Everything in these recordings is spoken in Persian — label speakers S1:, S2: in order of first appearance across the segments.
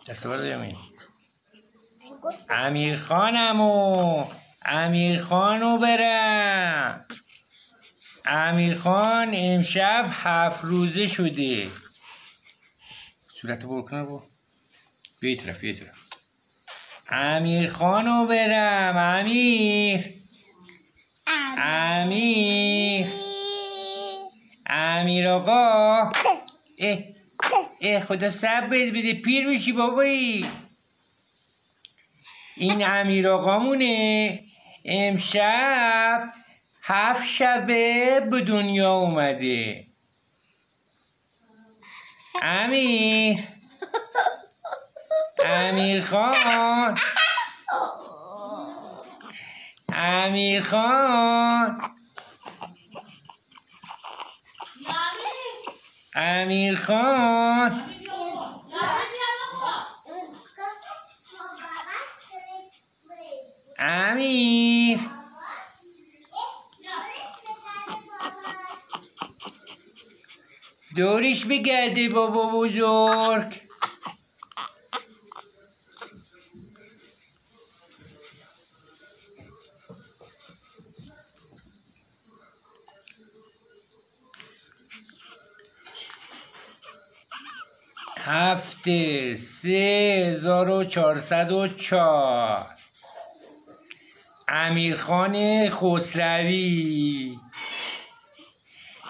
S1: دست بالا یمی امیرخانو برم. امیرخان امشب 7 روزه شده. صورت برو کنه برو. بیایی طرف. امیرخانو برم. امیر آقا. خدا صبر بده پیر میشی بابایی. این امیر آقامونه امشب 7 شبه به دنیا اومده. امیرخان دورش بگرده بابا بزرگ. هفته 3404 امیرخان خسروی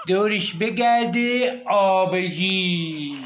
S1: دورش بگرده آبجی.